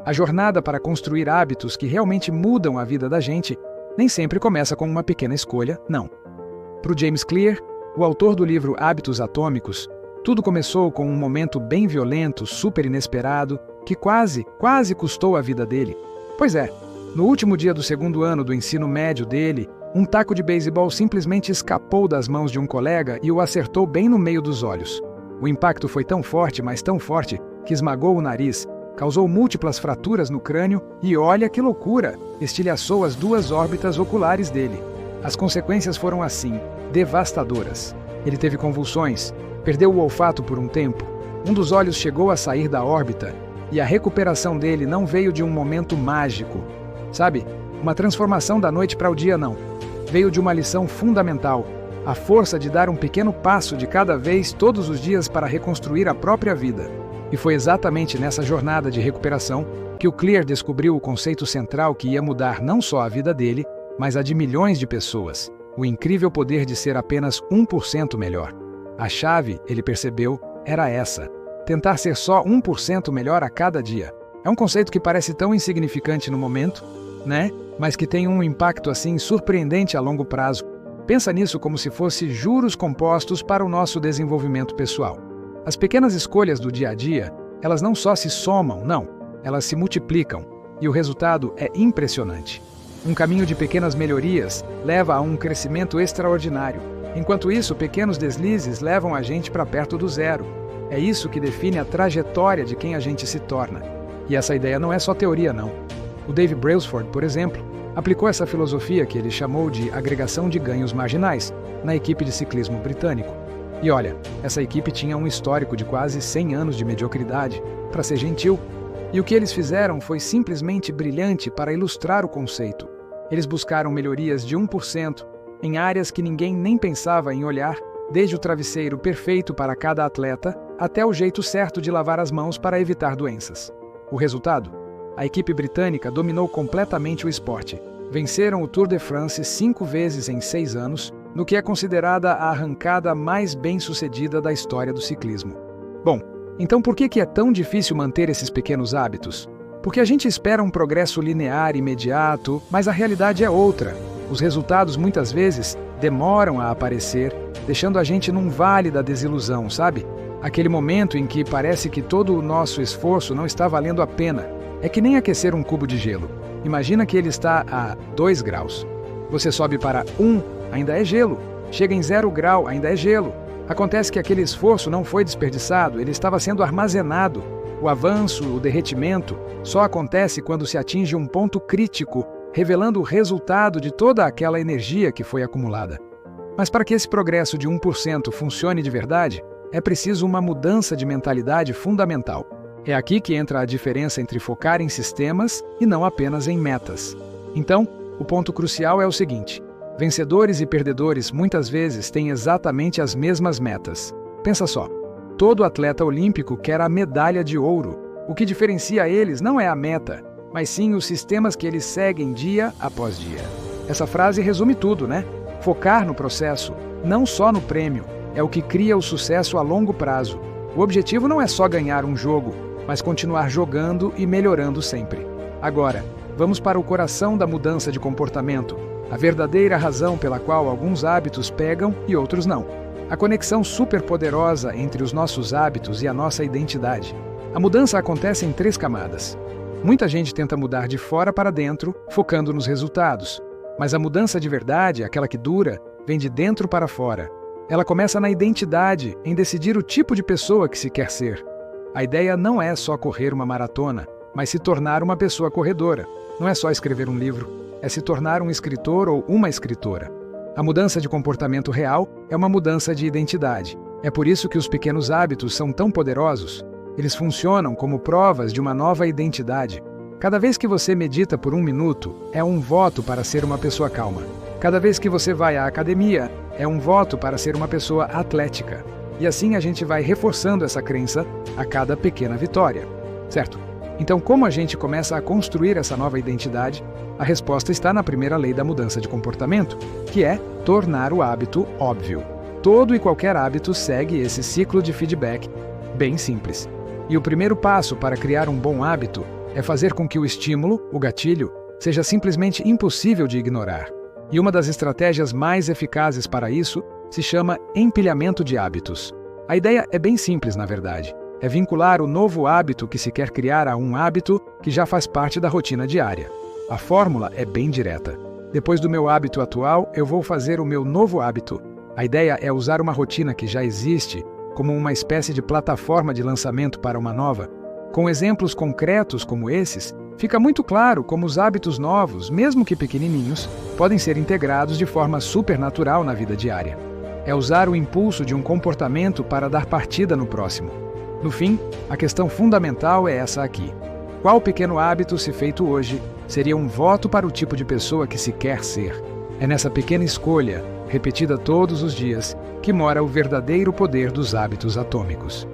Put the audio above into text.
A jornada para construir hábitos que realmente mudam a vida da gente nem sempre começa com uma pequena escolha, não. Para o James Clear, o autor do livro Hábitos Atômicos, tudo começou com um momento bem violento, super inesperado, que quase custou a vida dele. Pois é, no último dia do segundo ano do ensino médio dele, um taco de beisebol simplesmente escapou das mãos de um colega e o acertou bem no meio dos olhos. O impacto foi tão forte, mas tão forte, que esmagou o nariz, causou múltiplas fraturas no crânio e, olha que loucura, estilhaçou as 2 órbitas oculares dele. As consequências foram assim, devastadoras. Ele teve convulsões, perdeu o olfato por um tempo, um dos olhos chegou a sair da órbita e a recuperação dele não veio de um momento mágico. Sabe, uma transformação da noite para o dia não. Veio de uma lição fundamental, a força de dar um pequeno passo de cada vez todos os dias para reconstruir a própria vida. E foi exatamente nessa jornada de recuperação que o Clear descobriu o conceito central que ia mudar não só a vida dele, mas a de milhões de pessoas. O incrível poder de ser apenas 1% melhor. A chave, ele percebeu, era essa: tentar ser só 1% melhor a cada dia. É um conceito que parece tão insignificante no momento, né? Mas que tem um impacto assim surpreendente a longo prazo. Pensa nisso como se fosse juros compostos para o nosso desenvolvimento pessoal. As pequenas escolhas do dia a dia, elas não só se somam, não, elas se multiplicam, e o resultado é impressionante. Um caminho de pequenas melhorias leva a um crescimento extraordinário. Enquanto isso, pequenos deslizes levam a gente para perto do zero. É isso que define a trajetória de quem a gente se torna. E essa ideia não é só teoria, não. O Dave Brailsford, por exemplo, aplicou essa filosofia que ele chamou de agregação de ganhos marginais na equipe de ciclismo britânico. E olha, essa equipe tinha um histórico de quase 100 anos de mediocridade, para ser gentil, e o que eles fizeram foi simplesmente brilhante para ilustrar o conceito. Eles buscaram melhorias de 1% em áreas que ninguém nem pensava em olhar, desde o travesseiro perfeito para cada atleta até o jeito certo de lavar as mãos para evitar doenças. O resultado? A equipe britânica dominou completamente o esporte. Venceram o Tour de France 5 vezes em 6 anos, no que é considerada a arrancada mais bem-sucedida da história do ciclismo. Bom, então por que é tão difícil manter esses pequenos hábitos? Porque a gente espera um progresso linear imediato, mas a realidade é outra. Os resultados muitas vezes demoram a aparecer, deixando a gente num vale da desilusão, sabe? Aquele momento em que parece que todo o nosso esforço não está valendo a pena. É que nem aquecer um cubo de gelo. Imagina que ele está a 2 graus. Você sobe para 1, ainda é gelo. Chega em 0 grau, ainda é gelo. Acontece que aquele esforço não foi desperdiçado, ele estava sendo armazenado. O avanço, o derretimento, só acontece quando se atinge um ponto crítico, revelando o resultado de toda aquela energia que foi acumulada. Mas para que esse progresso de 1% funcione de verdade, é preciso uma mudança de mentalidade fundamental. É aqui que entra a diferença entre focar em sistemas e não apenas em metas. Então, o ponto crucial é o seguinte: vencedores e perdedores muitas vezes têm exatamente as mesmas metas. Pensa só, todo atleta olímpico quer a medalha de ouro. O que diferencia eles não é a meta, mas sim os sistemas que eles seguem dia após dia. Essa frase resume tudo, né? Focar no processo, não só no prêmio, é o que cria o sucesso a longo prazo. O objetivo não é só ganhar um jogo, mas continuar jogando e melhorando sempre. Agora, vamos para o coração da mudança de comportamento, a verdadeira razão pela qual alguns hábitos pegam e outros não. A conexão superpoderosa entre os nossos hábitos e a nossa identidade. A mudança acontece em 3 camadas. Muita gente tenta mudar de fora para dentro, focando nos resultados. Mas a mudança de verdade, aquela que dura, vem de dentro para fora. Ela começa na identidade, em decidir o tipo de pessoa que se quer ser. A ideia não é só correr uma maratona, mas se tornar uma pessoa corredora. Não é só escrever um livro, é se tornar um escritor ou uma escritora. A mudança de comportamento real é uma mudança de identidade. É por isso que os pequenos hábitos são tão poderosos. Eles funcionam como provas de uma nova identidade. Cada vez que você medita por 1 minuto, é um voto para ser uma pessoa calma. Cada vez que você vai à academia, é um voto para ser uma pessoa atlética. E assim a gente vai reforçando essa crença a cada pequena vitória, certo? Então, como a gente começa a construir essa nova identidade? A resposta está na primeira lei da mudança de comportamento, que é tornar o hábito óbvio. Todo e qualquer hábito segue esse ciclo de feedback bem simples. E o primeiro passo para criar um bom hábito É fazer com que o estímulo, o gatilho, seja simplesmente impossível de ignorar. E uma das estratégias mais eficazes para isso se chama empilhamento de hábitos. A ideia é bem simples, na verdade. É vincular o novo hábito que se quer criar a um hábito que já faz parte da rotina diária. A fórmula é bem direta. Depois do meu hábito atual, eu vou fazer o meu novo hábito. A ideia é usar uma rotina que já existe como uma espécie de plataforma de lançamento para uma nova. Com exemplos concretos como esses, fica muito claro como os hábitos novos, mesmo que pequenininhos, podem ser integrados de forma supernatural na vida diária. É usar o impulso de um comportamento para dar partida no próximo. No fim, a questão fundamental é essa aqui. Qual pequeno hábito, se feito hoje, seria um voto para o tipo de pessoa que se quer ser? É nessa pequena escolha, repetida todos os dias, que mora o verdadeiro poder dos hábitos atômicos.